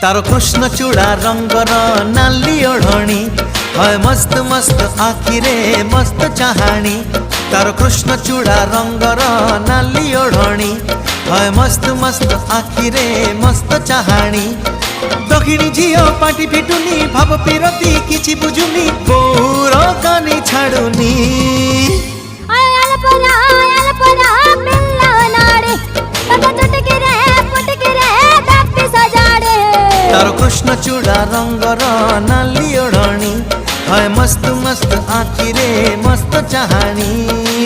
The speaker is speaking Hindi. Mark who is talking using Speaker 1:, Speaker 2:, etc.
Speaker 1: तार कृष्ण चूड़ा रंगर नाली ओढ़णी है मस्त मस्त आखिरे मस्त चाहाणी। तार कृष्ण चूड़ा रंगर नाली ओढ़णी है मस्त मस्त आखिरे मस्त चाहाणी। दक्षिणी झील पाटी फिटुनी भाव पिरती किछि बुझुनी बौर कानी छाड़ुनी। तार कृष्ण चूड़ा रंगर नाली ओढ़णी है मस्त मस्त आखिरे मस्त चाहाणी।